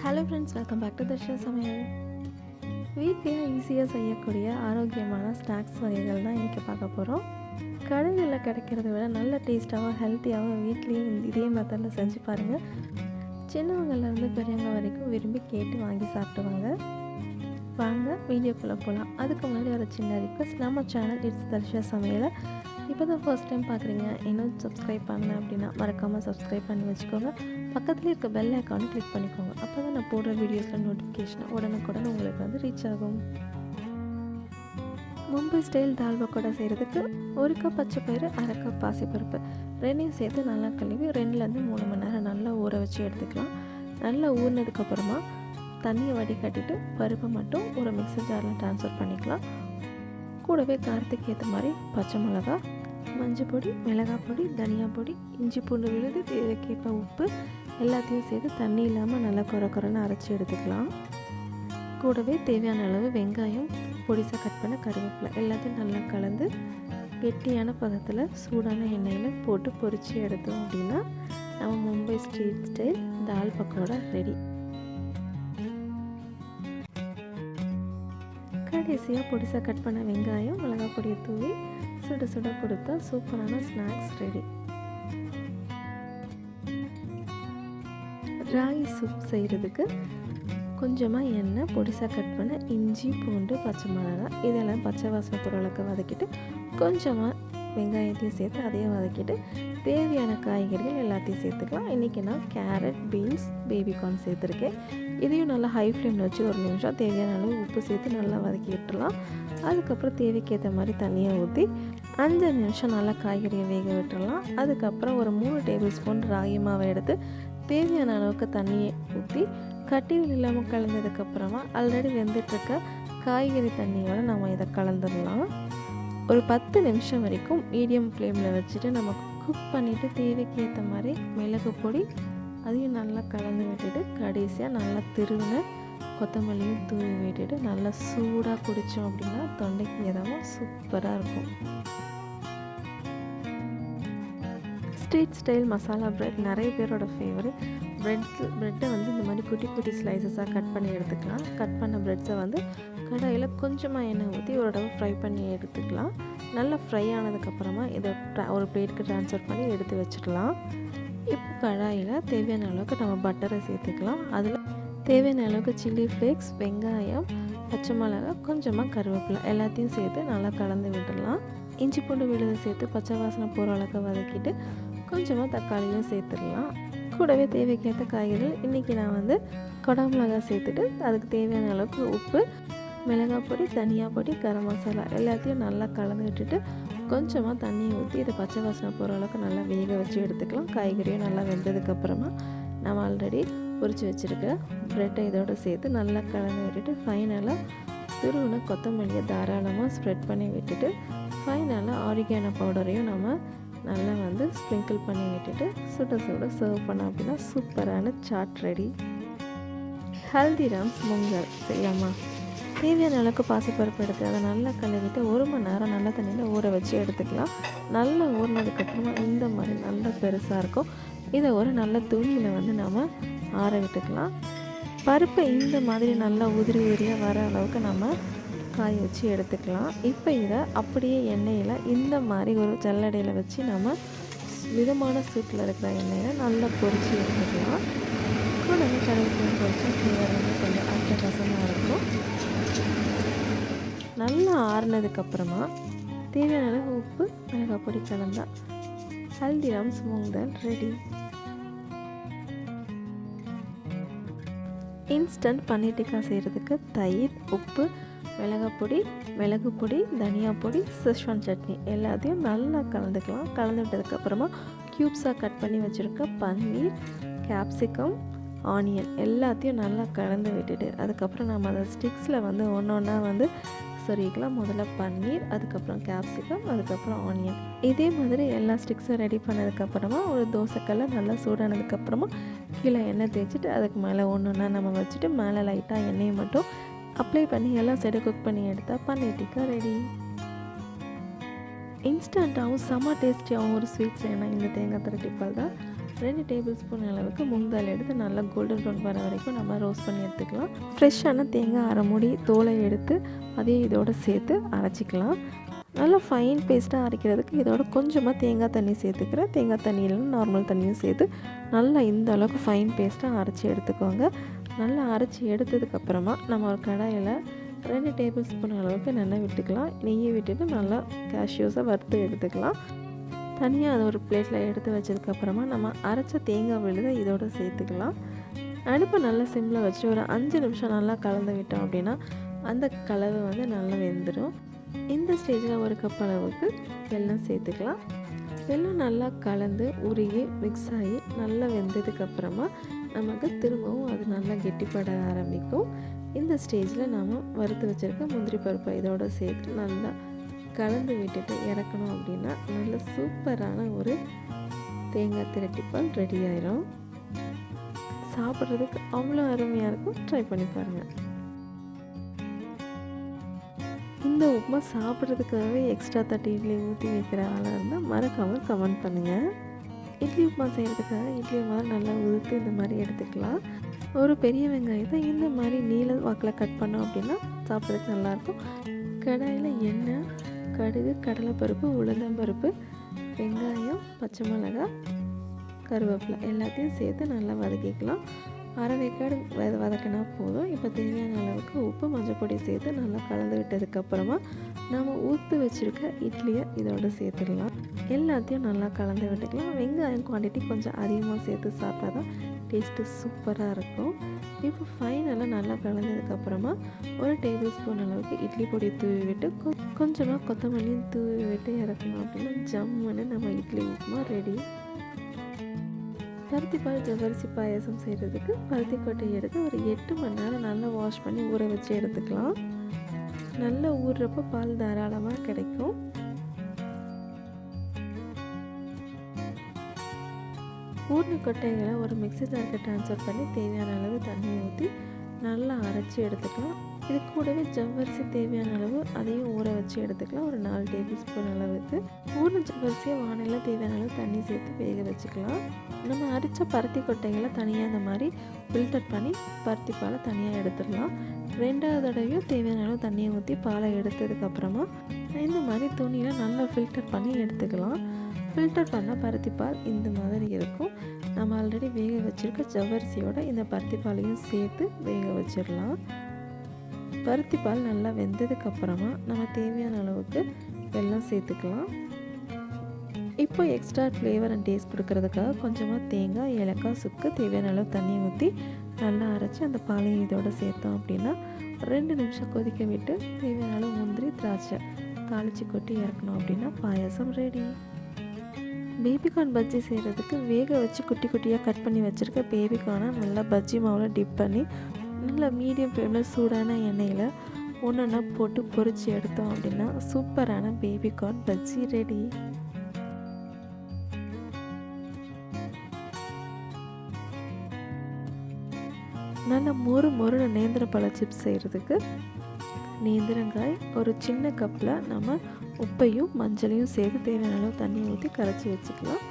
Hello friends, welcome back to Darsha சமையல். வீட்லேயே ஈஸியாக செய்யக்கூடிய ஆரோக்கியமான ஸ்நாக்ஸ் வகைகள் தான் இன்றைக்கி பார்க்க போகிறோம். கடைகளில் கிடைக்கிறத விட நல்ல டேஸ்ட்டாகவும் ஹெல்த்தியாகவும் வீட்லேயே இதே மெத்தடில் செஞ்சு பாருங்கள். சின்னவங்கள்லேருந்து பெரியவங்க வரைக்கும் விரும்பி கேட்டு வாங்கி சாப்பிடுவாங்க. வாங்க வீடியோக்குள்ளே போகலாம். அதுக்கு முன்னாடி ஒரு சின்ன ரிக்வெஸ்ட், நம்ம சேனல் இட்ஸ் தர்ஷா சமையலை இப்போ தான் ஃபர்ஸ்ட் டைம் பார்க்குறீங்க, இன்னும் சப்ஸ்கிரைப் பண்ணல அப்படின்னா மறக்காமல் சப்ஸ்கிரைப் பண்ணி வச்சுக்கோங்க. பக்கத்தில் இருக்க பெல் ஐக்கானை கிளிக் பண்ணிக்கோங்க. அப்போ தான் நான் போடுற வீடியோஸில் நோட்டிஃபிகேஷன் உடனுக்குடன் உங்களுக்கு ரீச் ஆகும். மும்பை ஸ்டைல் தால் பக்கோடா செய்கிறதுக்கு 1 கப் பச்சை பயிறு, 1/2 கப் பாசிப்பருப்பு ரெண்டையும் சேர்த்து நல்லா கழுவி 2லேருந்து 3 மணி நேரம் நல்லா ஊற வச்சு எடுத்துக்கலாம். நல்லா ஊறினதுக்கப்புறமா தண்ணியை வடிகட்டிட்டு பருப்பை மட்டும் ஒரு மிக்ஸர் ஜாரில் ட்ரான்ஸ்ஃபர் பண்ணிக்கலாம். கூடவே காரத்துக்கு ஏற்ற மாதிரி பச்சை மிளகா, மஞ்சள் பொடி, மிளகாய் பொடி, தனியா பொடி, இஞ்சி பூண்டு விழுது, தேவைக்கேற்ப உப்பு எல்லாத்தையும் சேர்த்து தண்ணி இல்லாமல் நல்லா குறைன்னு அரைச்சி எடுத்துக்கலாம். கூடவே தேவையான அளவு வெங்காயம், பொடிசாக கட் பண்ண கருவேப்பிலை எல்லாத்தையும் நல்லா கலந்து கெட்டியான பதத்தில் சூடான எண்ணெயில் போட்டு பொரித்து எடுத்தோம் அப்படின்னா நம்ம மும்பை ஸ்ட்ரீட் ஸ்டைல் தால் பக்கோடா ரெடி. கடைசியாக பொடிசாக கட் பண்ண வெங்காயம், மிளகாய் பொடியை தூவி சுட கொடுத்தா சூப்பரான ஸ்நாக்ஸ் ரெடி. ராகி சூப் செய்கிறதுக்கு கொஞ்சமாக எண்ணெய், பொடிசாக கட் பண்ண இஞ்சி, பூண்டு, பச்சை மிளகாய் இதெல்லாம் பச்சை வாசனை பொருளுக்கு வதக்கிட்டு கொஞ்சமாக வெங்காயத்தையும் சேர்த்து அதையும் வதக்கிட்டு தேவையான காய்கறிகள் எல்லாத்தையும் சேர்த்துக்கலாம். இன்றைக்கி நான் கேரட், பீன்ஸ், பேபிகார்ன் சேர்த்துருக்கேன். இதையும் நல்லா ஹை ஃப்ளேமில் வச்சு 1 நிமிஷம் தேவையான அளவு உப்பு சேர்த்து நல்லா வதக்கி விட்டுடலாம். அதுக்கப்புறம் தேவைக்கேற்ற மாதிரி தண்ணியை ஊற்றி 5 நிமிஷம் நல்லா காய்கறியை வேக விட்டுடலாம். அதுக்கப்புறம் ஒரு 3 டேபிள் ஸ்பூன் ராகி மாவை எடுத்து தேவையான அளவுக்கு தண்ணியை ஊற்றி கட்டிகள் இல்லாமல் கலந்ததுக்கப்புறமா ஆல்ரெடி வெந்துட்டுருக்க காய்கறி தண்ணியோடு நம்ம இதை கலந்துடலாம். ஒரு 10 நிமிஷம் வரைக்கும் மீடியம் ஃப்ளேமில் வச்சுட்டு நம்ம குக் பண்ணிவிட்டு தேவைக்கேற்ற மாதிரி மிளகு பொடி அதையும் நல்லா கலந்து விட்டுட்டு கடைசியாக நல்லா திருவின கொத்தமல்லியும் தூவி விட்டுட்டு நல்லா சூடாக குடித்தோம் அப்படின்னா தொண்டைக்கு எதாவது சூப்பராக இருக்கும். ஸ்ட்ரீட் ஸ்டைல் மசாலா பிரெட் நிறைய பேரோட ஃபேவரட். ப்ரெட்டை வந்து இந்த மாதிரி குட்டி குட்டி ஸ்லைசஸாக கட் பண்ணி எடுத்துக்கலாம். கட் பண்ண ப்ரெட்ஸை வந்து கடாயில் கொஞ்சமாக எண்ணெய் ஊற்றி ஒரு தடவை ஃப்ரை பண்ணி எடுத்துக்கலாம். நல்லா ஃப்ரை ஆனதுக்கப்புறமா இதை ஒரு பிளேட்டுக்கு ட்ரான்ஸ்ஃபர் பண்ணி எடுத்து வச்சுக்கலாம். இப்போ கடாயில் தேவையான அளவுக்கு நம்ம பட்டரை சேர்த்துக்கலாம். அதில் தேவையான அளவுக்கு சில்லி ஃப்ளேக்ஸ், வெங்காயம், பச்சை மிளகாய், கொஞ்சமாக கருவேப்பிலை எல்லாத்தையும் சேர்த்து நல்லா கலந்து விட்டுடலாம். இஞ்சி பூண்டு விழுது சேர்த்து பச்சை வாசனை போகிற அளவுக்கு வதக்கிட்டு கொஞ்சமாக தக்காளியும் சேர்த்துடலாம். கூடவே தேவைக்கேற்ற காய்கறிகள் இன்றைக்கி நான் வந்து கொடமிளகாய் சேர்த்துட்டு அதுக்கு தேவையான அளவுக்கு உப்பு, மிளகாய் பொடி, தனியா பொடி, கரம் மசாலா எல்லாத்தையும் நல்லா கலந்து விட்டுட்டு கொஞ்சமாக தண்ணியை ஊற்றி இதை பச்சை வாசனை போகிற அளவுக்கு நல்லா வேக வச்சு எடுத்துக்கலாம். காய்கறியும் நல்லா வெந்ததுக்கப்புறமா நம்ம ஆல்ரெடி பொரித்து வச்சுருக்க ப்ரெட்டை இதோடு சேர்த்து நல்லா கலந்து விட்டுட்டு ஃபைனலாக துருவின கொத்தமல்லியை தாராளமாக ஸ்ப்ரெட் பண்ணி விட்டுட்டு ஃபைனலாக ஆரிகானோ பவுடரையும் நம்ம நல்லா வந்து ஸ்ப்ரிங்கிள் பண்ணி விட்டுட்டு சுட சர்வ் பண்ணோம் அப்படின்னா சூப்பரான சாட் ரெடி. ஹல்திராம்ஸ் பொங்கல் செய்யலாமா? தேவையான அளவுக்கு பாசிப்பருப்பு எடுத்து அதை நல்லா கழுவிட்டு 1 மணி நேரம் நல்லா தண்ணியில் ஊற வச்சு எடுத்துக்கலாம். நல்லா ஊறினதுக்கப்புறமா இந்த மாதிரி நல்லா பெருசாக இருக்கும். இதை ஒரு நல்ல துணியில் வந்து நம்ம ஆற விட்டுக்கலாம். பருப்பை இந்த மாதிரி நல்லா உதிரியாக வர அளவுக்கு நம்ம காய வச்சு எடுத்துக்கலாம். இப்போ இதை அப்படியே எண்ணெயில் இந்த மாதிரி ஒரு ஜல்லடையில் வச்சு நம்ம மிதமான சூட்டில் இருக்கிற எண்ணெயில் நல்லா பொரித்து எடுத்துக்கலாம். கூடவே கருவேப்பிலை பொரிச்சா ஃப்ளேவர் வந்து கொஞ்சம் அட்டகாசமாக இருக்கும். நல்லா ஆறுனதுக்கப்புறமா தேவையான அளவு உப்பு, மிளகாய் பொடி கலந்தா ஹல்திராம்ஸ் மூங் தால் ரெடி. இன்ஸ்டன்ட் பன்னீர் டிக்கா செய்கிறதுக்கு தயிர், உப்பு, மிளகு பொடி, தனியா பொடி, செஸ்வான் சட்னி எல்லாத்தையும் நல்லா கலந்துக்கலாம். கலந்து விட்டதுக்கப்புறமா க்யூப்ஸாக கட் பண்ணி வச்சுருக்க பன்னீர், கேப்சிகம், ஆனியன் எல்லாத்தையும் நல்லா கலந்து விட்டுட்டு அதுக்கப்புறம் நம்ம அதை ஸ்டிக்ஸில் வந்து ஒன்றா வந்து சொருகிக்கலாம். முதல்ல பன்னீர், அதுக்கப்புறம் கேப்சிகம், அதுக்கப்புறம் ஆனியன். இதே மாதிரி எல்லா ஸ்டிக்ஸும் ரெடி பண்ணதுக்கப்புறமா ஒரு தோசைக்கல்லை நல்லா சூடானதுக்கப்புறமா கீழே எண்ணெய் தேய்ச்சிட்டு அதுக்கு மேலே ஒன்றா நம்ம வச்சுட்டு மேலே லைட்டாக எண்ணெயை மட்டும் அப்ளை பண்ணி எல்லாம் சைடு குக் பண்ணி எடுத்தால் பன்னீர் டிக்கா ரெடி. இன்ஸ்டண்ட்டாகவும் செம்ம டேஸ்டியாகவும் ஒரு ஸ்வீட் செய்யணும் இந்த தேங்காய் திரட்டிப்பால் தான். 2 டேபிள் ஸ்பூன் அளவுக்கு மூங் தால் எடுத்து நல்லா கோல்டன் ப்ரௌன் வர வரைக்கும் நம்ம ரோஸ்ட் பண்ணி எடுத்துக்கலாம். ஃப்ரெஷ்ஷான தேங்காய் அரை மூடி தோலை எடுத்து அதையும் இதோடு சேர்த்து அரைச்சிக்கலாம். நல்லா ஃபைன் பேஸ்ட்டாக அரைக்கிறதுக்கு இதோட கொஞ்சமாக தேங்காய் தண்ணி சேர்த்துக்கிறேன். தேங்காய் தண்ணியில் நார்மல் தண்ணியும் சேர்த்து நல்லா இந்த அளவுக்கு ஃபைன் பேஸ்ட்டாக அரைச்சி எடுத்துக்கோங்க. நல்லா அரைச்சி எடுத்ததுக்கப்புறமா நம்ம ஒரு கடாயில் 2 டேபிள் ஸ்பூன் அளவுக்கு எண்ணெய் விட்டுக்கலாம். நெய்யை விட்டுட்டு நல்லா கேஷ்யூஸை வறுத்து எடுத்துக்கலாம். தனியாக அதை ஒரு பிளேட்டில் எடுத்து வச்சதுக்கப்புறமா நம்ம அரைச்ச தேங்காய் விழுதை இதோடு சேர்த்துக்கலாம். அடுப்பை நல்லா சிம்மில் வச்சு ஒரு 5 நிமிஷம் நல்லா கலந்து விட்டோம் அப்படின்னா அந்த கலவை வந்து நல்லா வெந்துடும். இந்த ஸ்டேஜில் ஒரு கப் அளவுக்கு வெல்லம் சேர்த்துக்கலாம். வெல்லம் நல்லா கலந்து உருகி மிக்ஸ் ஆகி நல்லா வெந்ததுக்கப்புறமா நமக்கு திரும்பவும் அது நல்லா கெட்டிப்பட ஆரம்பிக்கும். இந்த ஸ்டேஜில் நாம் வறுத்து வச்சுருக்க முந்திரி பருப்பை இதோடு சேர்த்து நல்லா கலந்து விட்டுட்டு இறக்கணும் அப்படின்னா நல்ல சூப்பரான ஒரு தேங்காய் திரட்டிப்பால் ரெடி ஆயிரும். சாப்பிட்றதுக்கு அவ்வளோ அருமையாக இருக்கும். ட்ரை பண்ணி பாருங்கள். இந்த உப்புமா சாப்பிட்றதுக்காகவே எக்ஸ்ட்ரா 30 இட்லி ஊற்றி வைக்கிற ஆளாக இருந்தால் மறக்காமல் கமெண்ட் பண்ணுங்கள். இட்லி உப்புமா செய்கிறதுக்காக இட்லி மாதிரி நல்லா உதுத்து இந்த மாதிரி எடுத்துக்கலாம். ஒரு பெரிய வெங்காயத்தை இந்த மாதிரி நீல வாக்கில் கட் பண்ணோம் அப்படின்னா சாப்பிட்றதுக்கு நல்லாயிருக்கும். கடாயில் எண்ணெய், கடுகு, கடலைப்பருப்பு, உளுந்தம்பருப்பு, வெங்காயம், பச்சை மிளகாய், கருவேப்பிலை எல்லாத்தையும் சேர்த்து நல்லா வதக்கிக்கலாம். அரை வேக்காடு வதக்கினா போதும். இப்போ தேவையான அளவுக்கு உப்பு, மஞ்சள் பொடி சேர்த்து நல்லா கலந்து விட்டதுக்கப்புறமா நம்ம ஊற்றி வச்சுருக்க இட்லியை இதோடு சேர்த்துடலாம். எல்லாத்தையும் நல்லா கலந்து விட்டுக்கலாம். வெங்காயம் குவான்டிட்டி கொஞ்சம் அதிகமாக சேர்த்து சாப்பிட்டா தான் டேஸ்ட்டு சூப்பராக இருக்கும். இப்போ ஃபைனலாக நல்லா கலந்ததுக்கப்புறமா ஒரு டேபிள் ஸ்பூன் அளவுக்கு இட்லி பொடி தூவி விட்டு கொஞ்சமாக கொத்தமல்லியும் தூவி விட்டு இறக்கணும் அப்படின்னா ஜம்முன்னு நம்ம இட்லி உப்புமா ரெடி. பருத்திப்பால் ஜவ்வரிசி பாயாசம் செய்கிறதுக்கு பருத்தி கொட்டை எடுத்து ஒரு 8 மணி நேரம் நல்லா வாஷ் பண்ணி ஊற வச்சு எடுத்துக்கலாம். நல்லா ஊறுறப்போ பால் தாராளமாக கிடைக்கும். ஊறின கொட்டைகளை ஒரு மிக்ஸி ஜாருக்கு ட்ரான்ஸ்ஃபர் பண்ணி தேவையான அளவு தண்ணி ஊற்றி நல்லா அரைச்சி எடுத்துக்கலாம். இது கூடவே ஜவ்வரிசி தேவையான அளவு அதையும் ஊற வச்சு எடுத்துக்கலாம். ஒரு 4 டேபிள் ஸ்பூன் அளவுக்கு ஊறின ஜவ்வரிசியை வானிலை தேவையான அளவு தண்ணி சேர்த்து வேக வச்சுக்கலாம். நம்ம அரைச்ச பருத்தி கொட்டைகளை தனியாக இந்த மாதிரி ஃபில்டர் பண்ணி பருத்தி பாலை தனியாக எடுத்துடலாம். 2வது தடவையும் தேவையான அளவு தண்ணியை ஊற்றி பாலை எடுத்ததுக்கப்புறமா இந்த மாதிரி துணியில் நல்லா ஃபில்டர் பண்ணி எடுத்துக்கலாம். ஃபில்டர் பண்ணால் பருத்திப்பால் இந்த மாதிரி இருக்கும். நம்ம ஆல்ரெடி வேக வச்சுருக்க ஜவ்வரிசியோட இந்த பருத்திப்பாலையும் சேர்த்து வேக வச்சிடலாம். பருத்திப்பால் நல்லா வெந்ததுக்கப்புறமா நம்ம தேவையான அளவுக்கு வெல்லம் சேர்த்துக்கலாம். இப்போ எக்ஸ்ட்ரா ஃப்ளேவர் அண்ட் டேஸ்ட் கொடுக்கறதுக்காக கொஞ்சமாக தேங்காய், ஏலக்காய், சுக்கு தேவையான அளவு தண்ணி ஊற்றி நல்லா அரைச்சி அந்த பாலையும் இதோடு சேர்த்தோம் அப்படின்னா 2 நிமிஷம் கொதிக்க விட்டு தேவையான அளவு முந்திரி, திராட்சை தாளித்து கொட்டி இறக்கணும் அப்படின்னா பாயாசம் ரெடி. பேபிகார்ன் பஜ்ஜி செய்கிறதுக்கு வேக வச்சு குட்டி குட்டியாக கட் பண்ணி வச்சுருக்க பேபிகார்னை நல்லா பஜ்ஜி மாவில் டிப் பண்ணி நல்லா மீடியம் ஃப்ளேமில் சூடான எண்ணெயில் ஒன்றா போட்டு பொரித்து எடுத்தோம் அப்படின்னா சூப்பரான பேபிகார்ன் பஜ்ஜி ரெடி. நல்லா மொறு நேந்திரப்பழ சிப்ஸ் செய்கிறதுக்கு நேந்திரங்காய் ஒரு சின்ன கப்பில் நம்ம உப்பையும் மஞ்சளையும் சேர்த்து தேவையான அளவு தண்ணி ஊற்றி கரைச்சி வச்சுக்கலாம்.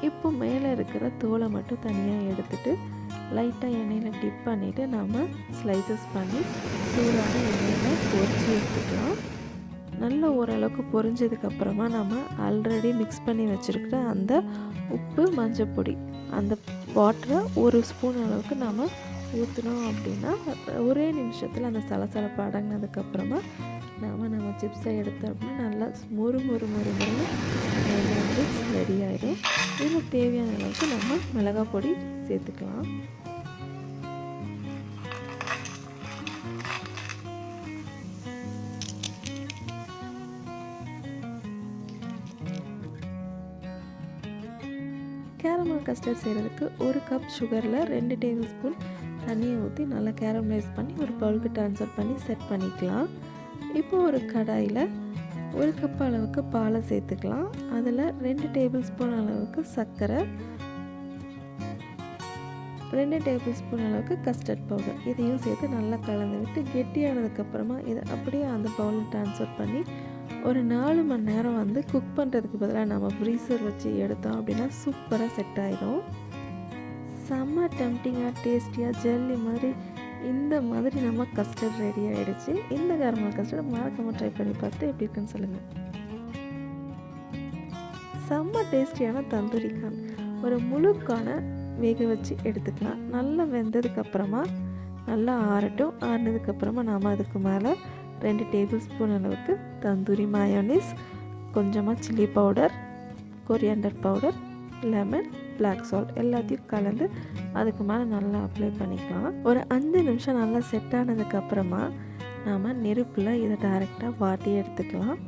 இப்போ மேலே இருக்கிற தோலை மட்டும் தனியாக எடுத்துகிட்டு லைட்டாக எண்ணெயில் டிப் பண்ணிவிட்டு நம்ம ஸ்லைசஸ் பண்ணி சூடான எண்ணெயில் பொரிச்சு எடுத்துக்கலாம். நல்லா ஓரளவுக்கு பொரிஞ்சதுக்கப்புறமா நம்ம ஆல்ரெடி மிக்ஸ் பண்ணி வச்சுருக்கிற அந்த உப்பு, மஞ்சள் பொடி அந்த வாட்டரை 1 ஸ்பூன் அளவுக்கு நம்ம ஊற்றினோம் அப்படின்னா ஒரே நிமிஷத்தில் அந்த சலசலப்பு அடங்கினதுக்கப்புறமா நம்ம சிப்ஸை எடுத்தோம் அப்படின்னா நல்லா மொறு சிப்ஸ் ரெடி ஆகிடும். இதில் தேவையான அளவுக்கு நம்ம மிளகாய் பொடி சேர்த்துக்கலாம். கேரமல் கஸ்டர்ட் செய்கிறதுக்கு 1 கப் சுகரில் 2 டேபிள் ஸ்பூன் தண்ணியை ஊற்றி நல்லா கேரமலைஸ் பண்ணி ஒரு பவுலுக்கு ட்ரான்ஸ்ஃபர் பண்ணி செட் பண்ணிக்கலாம். இப்போ ஒரு கடாயில் 1 கப் அளவுக்கு பாலை சேர்த்துக்கலாம். அதில் 2 டேபிள் ஸ்பூன் அளவுக்கு சர்க்கரை, 2 டேபிள் ஸ்பூன் அளவுக்கு கஸ்டர்ட் பவுடர் இதையும் சேர்த்து நல்லா கலந்து விட்டு கெட்டியானதுக்கப்புறமா இதை அப்படியே அந்த பவுலில் ட்ரான்ஸ்ஃபர் பண்ணி ஒரு 4 மணி நேரம் குக் பண்ணுறதுக்கு பதிலாக நம்ம ஃப்ரீசர் வச்சு எடுத்தோம் அப்படின்னா சூப்பராக செட் ஆகிடும். செம்ம டெம்டிங்காக டேஸ்டியாக ஜெல்லி மாதிரி இந்த மாதிரி நம்ம கஸ்டர்ட் ரெடி ஆகிடுச்சு. இந்த கேரமல் கஸ்டர்ட் மறக்காமல் ட்ரை பண்ணி பார்த்து எப்படி இருக்குன்னு சொல்லுங்கள். செம்ம டேஸ்டியான தந்தூரி கான் ஒரு முழுக்கான வேக வச்சு எடுத்துக்கலாம். நல்லா வெந்ததுக்கப்புறமா நல்லா ஆறட்டும். ஆறினதுக்கப்புறமா நாம் அதுக்கு மேலே 2 டேபிள் ஸ்பூன் அளவுக்கு தந்தூரி மயோனீஸ், கொஞ்சமாக chilli powder, coriander powder, lemon, black salt எல்லாத்தையும் கலந்து அதுக்கு மேலே நல்லா அப்ளை பண்ணிக்கலாம். ஒரு 5 நிமிஷம் நல்லா செட் ஆனதுக்கப்புறமா நாம் நெருப்பில் இதை டைரெக்டாக வாட்டி எடுத்துக்கலாம்.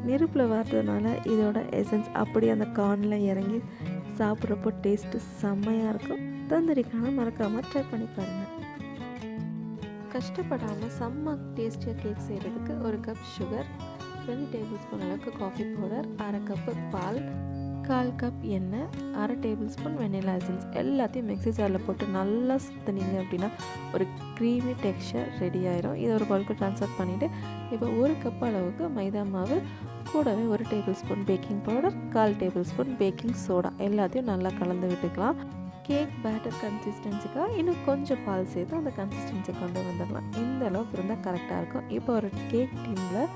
நெருப்பில் வாட்டுறதுனால இதோட எசன்ஸ் அப்படியே அந்த கார்னில் இறங்கி சாப்பிட்றப்போ டேஸ்ட்டு செம்மையாக இருக்கும். தந்தூரி கானை மறக்காமல் ட்ரை பண்ணி பாருங்கள். கஷ்டப்படாமல் செம்ம டேஸ்டியாக கேக் செய்கிறதுக்கு 1 கப் சுகர், 2 டேபிள் ஸ்பூன் அளவுக்கு காஃபி பவுடர், 1/2 கப்பு பால், 1/4 கப் எண்ணெய், 1/2 டேபிள் ஸ்பூன் வெனிலா எசன்ஸ் எல்லாத்தையும் மிக்ஸி ஜாரில் போட்டு நல்லா சுற்றினீங்க அப்படின்னா ஒரு க்ரீமி டெக்ஸ்சர் ரெடி ஆயிரும். இதை ஒரு பவுலுக்கு ட்ரான்ஸ்ஃபர் பண்ணிவிட்டு இப்போ 1 கப் அளவுக்கு மைதா மாவு, கூடவே 1 table spoon baking powder, 1/4 table spoon baking soda எல்லாத்தையும் நல்லா கலந்து விட்டுக்கலாம். கேக் பேட்டர் கன்சிஸ்டன்சிக்காக இன்னும் கொஞ்சம் பால் சேர்த்து அந்த கன்சிஸ்டன்சி கொண்டு வந்துடலாம். இந்த அளவுக்கு இருந்தால் கரெக்டாக இருக்கும். இப்போ ஒரு கேக் டின்னில்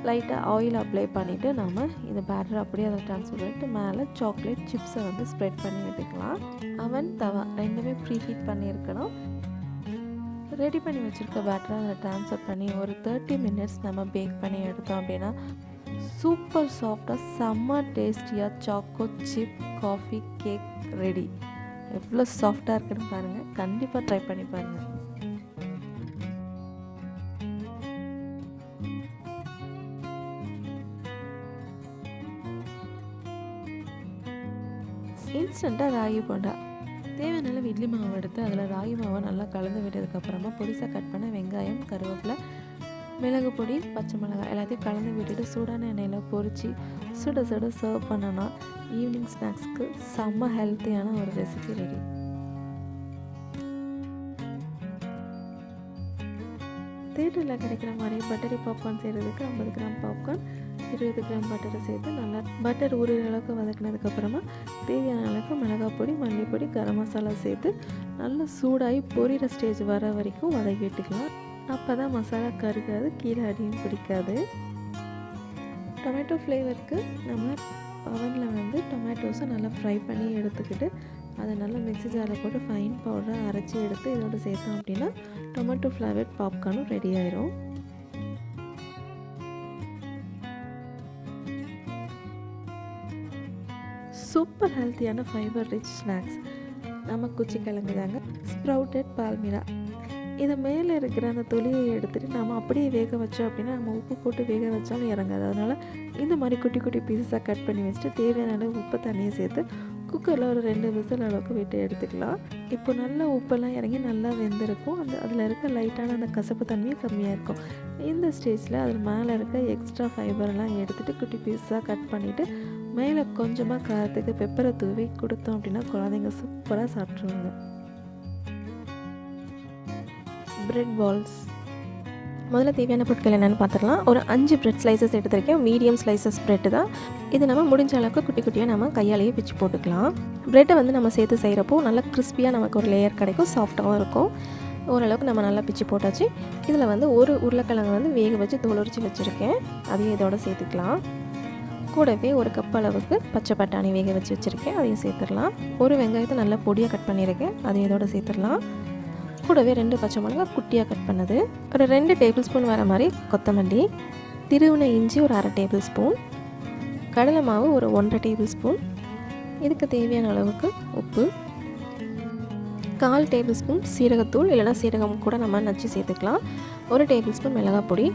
லைட்டாக ஆயில் அப்ளை பண்ணிவிட்டு நம்ம இந்த பேட்டரை அப்படியே அதை ட்ரான்ஸ்ஃபர் பண்ணிவிட்டு மேலே சாக்லேட் சிப்ஸை வந்து ஸ்ப்ரெட் பண்ணி விட்டுக்கலாம். அவன் தவா ரெண்டுமே ப்ரீ ஹீட் பண்ணியிருக்கணும். ரெடி பண்ணி வச்சுருக்க பேட்டரை அதில் ட்ரான்ஸ்ஃபர் பண்ணி ஒரு 30 மினிட்ஸ் நம்ம பேக் பண்ணி எடுத்தோம் அப்படின்னா சூப்பர் சாஃப்டாக செம்ம டேஸ்டியாக choco chip coffee cake ready. எவ்வளோ சாஃப்டாக இருக்குன்னு பாருங்கள். கண்டிப்பாக ட்ரை பண்ணி பாருங்கள். இன்ஸ்டண்ட்டாக ராகி போண்டா. தேவையான அளவு இட்லி மாவு எடுத்து அதில் ராகி மாவை நல்லா கலந்து விட்டதுக்கப்புறமா பொடிசாக கட் பண்ண வெங்காயம், கருவேப்பிலை, மிளகு பொடி, பச்சை மிளகாய் எல்லாத்தையும் கலந்து விட்டுட்டு சூடான எண்ணெயில் பொரித்து சுட சுட சர்வ் பண்ணோன்னா ஈவினிங் ஸ்நாக்ஸ்க்கு செம்ம ஹெல்த்தியான ஒரு ரெசிபி ரெடி. தேட்டரில் கிடைக்கிற மாதிரி பட்டரி பாப்கார்ன் செய்கிறதுக்கு 50 கிராம் பாப்கார்ன், 20 கிராம் பட்டரை சேர்த்து நல்லா பட்டர் உருகிற அளவுக்கு வதக்கினதுக்கப்புறமா தேவையான அளவுக்கு மிளகாய் பொடி, மல்லிப்பொடி, கரம் மசாலா சேர்த்து நல்லா சூடாகி பொரியிற ஸ்டேஜ் வர வரைக்கும் வதக்கி விட்டுக்கலாம். அப்போ தான் மசாலா கருகாது, கீழே அடியும் பிடிக்காது. டொமேட்டோ ஃப்ளேவருக்கு நம்ம அவனில் வந்து டொமேட்டோஸை நல்லா ஃப்ரை பண்ணி எடுத்துக்கிட்டு அதை நல்லா மிக்ஸி ஜாரில் போட்டு ஃபைன் பவுடரை அரைச்சி எடுத்து இதோடு சேர்த்தோம் அப்படின்னா டொமேட்டோ ஃப்ளேவர்ட் பாப்கார்னும் ரெடி ஆயிரும். சூப்பர் ஹெல்த்தியான ஃபைபர் ரிச் ஸ்நாக்ஸ் நம்ம குச்சிக்கிழங்கு தாங்க. ஸ்ப்ரவுட்டட் பால்மிரா. இதை மேலே இருக்கிற அந்த தொலியை எடுத்துகிட்டு நம்ம அப்படியே வேக வச்சோம் அப்படின்னா நம்ம உப்பு போட்டு வேக வச்சாலும் இறங்காது. அதனால் இந்த மாதிரி குட்டி குட்டி பீஸஸாக கட் பண்ணி வச்சுட்டு தேவையான அளவு உப்பு தண்ணியை சேர்த்து குக்கரில் ஒரு 2 விசில் அளவுக்கு விட்டு எடுத்துக்கலாம். இப்போ நல்லா உப்பெல்லாம் இறங்கி நல்லா வெந்திருக்கும். அதில் இருக்க லைட்டான அந்த கசப்பு தன்மையும் கம்மியாக இருக்கும். இந்த ஸ்டேஜில் அதில் மேலே இருக்க எக்ஸ்ட்ரா ஃபைபர்லாம் எடுத்துகிட்டு குட்டி பீஸாக கட் பண்ணிவிட்டு மேலே கொஞ்சமாக காரத்துக்கு பெப்பரை தூவி கொடுத்தோம் அப்படின்னா குழந்தைங்க சூப்பராக சாப்பிட்ருவாங்க. Bread balls. முதல்ல தேவையான பொருட்கள் என்னென்னு பார்த்துடலாம். ஒரு 5 பிரெட் ஸ்லைசஸ் எடுத்துருக்கேன். மீடியம் ஸ்லைசஸ் ப்ரெட்டு தான் இது. நம்ம முடிஞ்ச அளவுக்கு குட்டி குட்டியாக நம்ம கையாலேயே பிச்சு போட்டுக்கலாம். ப்ரெட்டை வந்து நம்ம சேர்த்து செய்கிறப்போ நல்லா கிறிஸ்பியாக நமக்கு ஒரு லேயர் கிடைக்கும், சாஃப்டாகவும் இருக்கும். ஓரளவுக்கு நம்ம நல்லா பிச்சு போட்டாச்சு. இதில் வந்து ஒரு உருளைக்கிழங்கு வந்து வேக வச்சு தோல் உரித்து வச்சுருக்கேன், அதையும் இதோட சேர்த்துக்கலாம். கூடவே 1 கப் அளவுக்கு பச்சை பட்டாணி வேக வச்சு வச்சுருக்கேன், அதையும் சேர்த்துடலாம். ஒரு வெங்காயத்தை நல்லா பொடியாக கட் பண்ணியிருக்கேன், அதையும் இதோட சேர்த்துடலாம். கூடவே 2 பச்சை மிளகாய் குட்டியாக கட் பண்ணது, ஒரு 2 டேபிள் ஸ்பூன் வர மாதிரி கொத்தமல்லி, திருவின இஞ்சி ஒரு 1/2 டேபிள் ஸ்பூன், கடலை மாவு ஒரு 1/2 டேபிள் ஸ்பூன், இதுக்கு தேவையான அளவுக்கு உப்பு, 1/4 டேபிள் ஸ்பூன் சீரகத்தூள் இல்லைனா சீரகம் கூட நம்ம நச்சு சேர்த்துக்கலாம், 1 டேபிள் ஸ்பூன் மிளகாய் பொடி,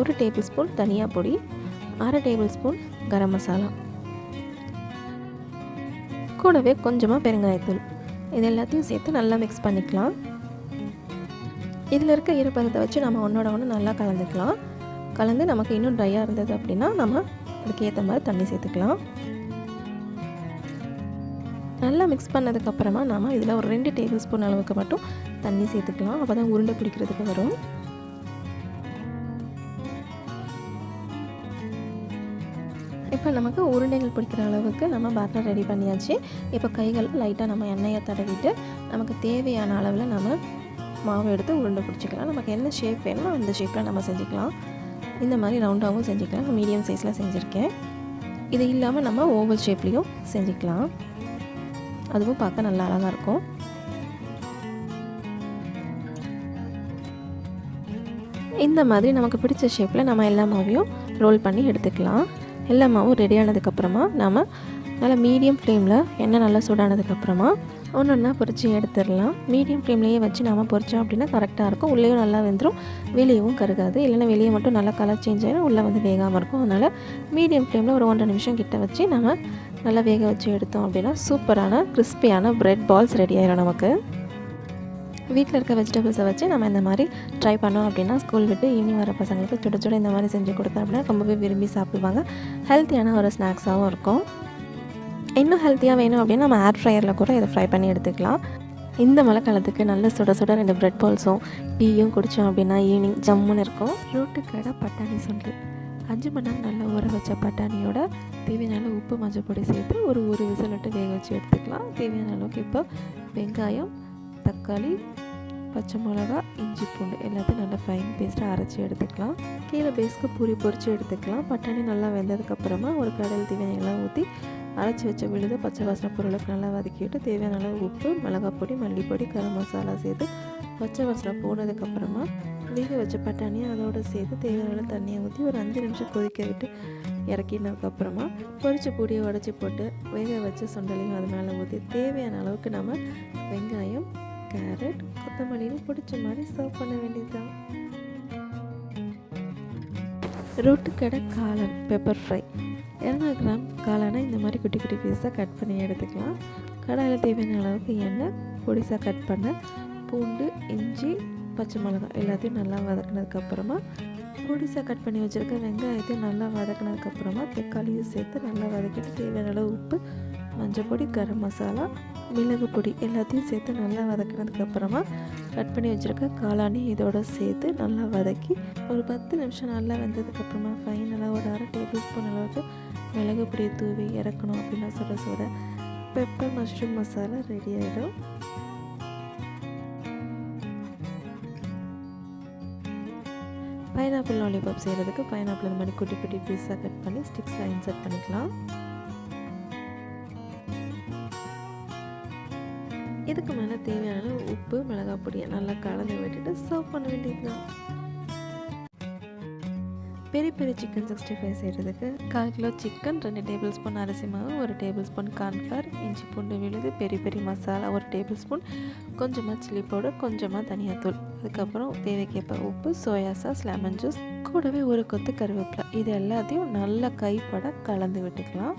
1 டேபிள் ஸ்பூன் தனியா பொடி, 1/2 டேபிள் ஸ்பூன் கரம் மசாலா, கூடவே கொஞ்சமாக பெருங்காயத்தூள். இது எல்லாத்தையும் சேர்த்து நல்லா மிக்ஸ் பண்ணிக்கலாம். இதில் இருக்க ஈரப்பதத்தை வச்சு நம்ம ஒன்றோட ஒன்று நல்லா கலந்துக்கலாம். கலந்து நமக்கு இன்னும் ட்ரையாக இருந்தது அப்படின்னா நம்ம அதுக்கு ஏற்ற மாதிரி தண்ணி சேர்த்துக்கலாம். நல்லா மிக்ஸ் பண்ணதுக்கப்புறமா நம்ம இதில் ஒரு 2 டேபிள் ஸ்பூன் அளவுக்கு மட்டும் தண்ணி சேர்த்துக்கலாம். அப்போ தான் உருண்டை பிடிக்கிறதுக்கு வரும். இப்போ நமக்கு உருண்டைகள் பிடிக்கிற அளவுக்கு நம்ம பேட்டர் ரெடி பண்ணியாச்சு. இப்போ கைகள் லைட்டாக நம்ம எண்ணெயை தடவிட்டு நமக்கு தேவையான அளவில் நம்ம மாவு எடுத்து உருண்டை பிடிச்சிக்கலாம். நமக்கு என்ன ஷேப் வேணுமோ அந்த ஷேப்பில் நம்ம செஞ்சுக்கலாம். இந்த மாதிரி ரவுண்டாகவும் செஞ்சுக்கலாம். நான் மீடியம் சைஸில் செஞ்சுருக்கேன். இது இல்லாமல் நம்ம ஓவல் ஷேப்லேயும் செஞ்சுக்கலாம். அதுவும் பார்க்க நல்லா அழகாக இருக்கும். இந்த மாதிரி நமக்கு பிடிச்ச ஷேப்பில் நம்ம எல்லா மாவையும் ரோல் பண்ணி எடுத்துக்கலாம். எல்லா மாவும் ரெடி ஆனதுக்கப்புறமா நம்ம நல்லா மீடியம் ஃப்ளேமில் எண்ணெய் நல்லா சூடானதுக்கப்புறமா ஒன்று ஒன்றா பொரித்து எடுத்துடலாம். மீடியம் ஃப்ளேம்லேயே வச்சு நம்ம பொரித்தோம் அப்படின்னா கரெக்டாக இருக்கும். உள்ளேயும் நல்லா வெந்துடும், வெளியவும் கருகாது. இல்லைன்னா வெளியே மட்டும் நல்லா கலர் சேஞ்ச் ஆகிடும், உள்ளே வந்து வேகாமல் இருக்கும். அதனால் மீடியம் ஃப்ளேமில் ஒரு 1.5 நிமிஷம் கிட்ட வச்சு நம்ம நல்லா வேக வச்சு எடுத்தோம் அப்படின்னா சூப்பரான கிறிஸ்பியான ப்ரெட் பால்ஸ் ரெடி ஆகிடும். நமக்கு வீட்டில் இருக்க வெஜிடபிள்ஸை வச்சு நம்ம இந்த மாதிரி ட்ரை பண்ணோம் அப்படின்னா ஸ்கூல் விட்டு ஈவினிங் வர பசங்களுக்கு சுட சுட இந்த மாதிரி செஞ்சு கொடுத்தோம் அப்படின்னா ரொம்பவே விரும்பி சாப்பிடுவாங்க. ஹெல்த்தியான ஒரு ஸ்நாக்ஸாகவும் இருக்கும். இன்னும் ஹெல்த்தியாக வேணும் அப்படின்னா நம்ம ஏர் ஃப்ரையரில் கூட இதை ஃப்ரை பண்ணி எடுத்துக்கலாம். இந்த மழைக்காலத்துக்கு நல்ல சுட சுட 2 ப்ரெட் பால்ஸும் டீயும் குடித்தோம் அப்படின்னா ஈவினிங் ஜம்முன்னு இருக்கும். ரோட்டுக்கடை பட்டாணி சுண்டல் 5 மணி நேரம் நல்லா ஊற வச்ச பட்டாணியோட தேவையான உப்பு மஞ்சள் பொடி சேர்த்து ஒரு விசில் விட்டு வேக வச்சு எடுத்துக்கலாம். தேவையான அளவுக்கு இப்போ வெங்காயம், தக்காளி, பச்சை மிளகா, இஞ்சி பூண்டு எல்லாத்தையும் நல்லா ஃபைன் பேஸ்ட்டாக அரைச்சி எடுத்துக்கலாம். கீழே பேஸ்க்கு பூரி பொரித்து எடுத்துக்கலாம். பட்டாணி நல்லா வெந்ததுக்கப்புறமா ஒரு கடையில் தேவையான எல்லாம் ஊற்றி அரைச்சி வச்ச விழுது பச்சை வாசனை பொருளுக்கு நல்லா வதக்கிட்டு தேவையான அளவு உப்பு, மிளகாய் பொடி, மல்லிப்பொடி, கரம் மசாலா சேர்த்து பச்சை வாசனை போனதுக்கப்புறமா வேக வச்ச பட்டாணியை அதோடு சேர்த்து தேவையான அளவு தண்ணியை ஊற்றி ஒரு 5 நிமிஷம் கொதிக்க விட்டு இறக்கினதுக்கப்புறமா பொரிச்ச பொடியை உடச்சி போட்டு வேக வச்ச சுண்டலையும் அது மேலே ஊற்றி தேவையான அளவுக்கு நம்ம வெங்காயம், கேரட், கொத்தமல்லியும் பிடிச்ச மாதிரி சர்வ் பண்ண வேண்டியதுதான். ரோட்டுக்கடை காளான் பெப்பர் ஃப்ரை 200 கிராம் காளானை இந்த மாதிரி குட்டி குட்டி பீஸாக கட் பண்ணி எடுத்துக்கலாம். கடாயில் தேவையான அளவுக்கு எண்ணெய், பொடிசாக கட் பண்ண பூண்டு, இஞ்சி, பச்சை மிளகாய் எல்லாத்தையும் நல்லா வதக்கினதுக்கப்புறமா பொடிசாக கட் பண்ணி வச்சுருக்க வெங்காயத்தையும் நல்லா வதக்கினதுக்கப்புறமா தக்காளியும் சேர்த்து நல்லா வதக்கிட்டு தேவையான அளவு உப்பு, மஞ்சள் பொடி, கரம் மசாலா, மிளகு பொடி எல்லாத்தையும் சேர்த்து நல்லா வதக்கினதுக்கப்புறமா கட் பண்ணி வச்சுருக்க காளானி இதோட சேர்த்து நல்லா வதக்கி ஒரு 10 நிமிஷம் நல்லா வெந்ததுக்கப்புறமா ஃபைனலாக ஒரு 1/2 டேபிள் ஸ்பூன் அளவுக்கு மிளகு பொடியை தூவி இறக்கணும் அப்படின்னா சுட சுட பெப்பர் மஷ்ரூம் மசாலா ரெடி ஆகிடும். பைனாப்பிள் லாலிபாப் செய்கிறதுக்கு பைனாப்பிள் இந்த மாதிரி குட்டி குட்டி பீஸாக கட் பண்ணி ஸ்டிக்ஸில் இன்சர்ட் பண்ணிக்கலாம். இதுக்கு மேலே தேவையான உப்பு, மிளகாய் பொடியை நல்லா கலந்து விட்டுட்டு சர்வ் பண்ண வேண்டியதுதான். பெரிய பெரிய சிக்கன் 65 செய்கிறதுக்கு 1/4 கிலோ சிக்கன், 2 டேபிள் ஸ்பூன் அரிசி மாவு, 1 டேபிள் ஸ்பூன் கார்ன்ஃப்ளவர், இஞ்சி பூண்டு விழுது, பெரிய பெரிய மசாலா 1 டேபிள் ஸ்பூன், கொஞ்சமாக சில்லி பவுடர், கொஞ்சமாக தனியாத்தூள், அதுக்கப்புறம் தேவைக்கேற்ப உப்பு, சோயா சாஸ், லெமன் ஜூஸ், கூடவே ஒரு கொத்து கருவேப்பிலை, இது எல்லாத்தையும் நல்லா கைப்பட கலந்து விட்டுக்கலாம்.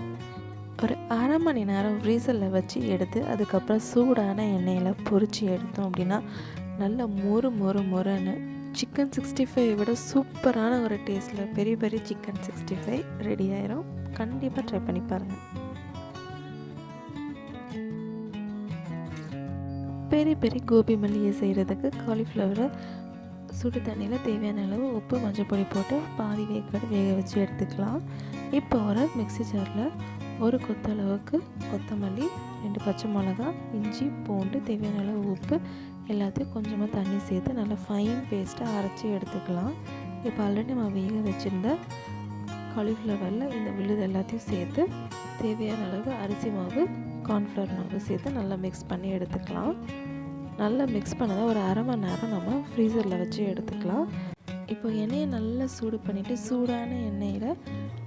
ஒரு 1/2 மணி நேரம் ஃப்ரீசரில் வச்சு எடுத்து அதுக்கப்புறம் சூடான எண்ணெயில் பொரித்து எடுத்தோம் அப்படின்னா நல்லா மொறுன்னு சிக்கன் 65 விட சூப்பரான ஒரு டேஸ்ட்டில் பெரிய பெரிய சிக்கன் 65 ரெடி ஆயிரும். கண்டிப்பாக ட்ரை பண்ணி பாருங்கள். பெரிய பெரிய கோபி மல்லியை செய்கிறதுக்கு காலிஃப்ளவரை சுடு தண்ணியில் தேவையான அளவு உப்பு, மஞ்சள் பொடி போட்டு பாதி வேக்காடு வேக வச்சு எடுத்துக்கலாம். இப்போ ஒரு மிக்ஸி ஜாரில் ஒரு கொத்தளவுக்கு கொத்தமல்லி, 2 பச்சை மிளகா, இஞ்சி, பூண்டு, தேவையான அளவு உப்பு எல்லாத்தையும் கொஞ்சமாக தண்ணி சேர்த்து நல்லா ஃபைன் பேஸ்ட்டாக அரைச்சி எடுத்துக்கலாம். இப்போ ஆல்ரெடி நம்ம வேக வச்சுருந்த காலிஃப்ளவரில் இந்த விழுது எல்லாத்தையும் சேர்த்து தேவையான அளவு அரிசி மாவு, கார்ன்ஃப்ளவர் மாவு சேர்த்து நல்லா மிக்ஸ் பண்ணி எடுத்துக்கலாம். நல்லா மிக்ஸ் பண்ணதை ஒரு 1/2 மணி நேரம் நம்ம ஃப்ரீசரில் வச்சு எடுத்துக்கலாம். இப்போ எண்ணெயை நல்லா சூடு பண்ணிவிட்டு சூடான எண்ணெயில்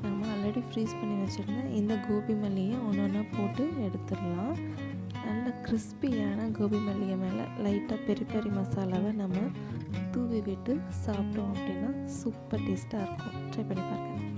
நம்ம ஆல்ரெடி ஃப்ரீஸ் பண்ணி வச்சுருந்த இந்த கோபி மல்லியை ஒன்று போட்டு எடுத்துடலாம். நல்ல கிறிஸ்பியான கோபி மல்லியை மேலே லைட்டாக பெரி பெரி மசாலாவை நம்ம தூவி விட்டு சாப்பிட்டோம் அப்படின்னா சூப்பர் டேஸ்ட்டாக இருக்கும். ட்ரை பண்ணி பாருங்கள்.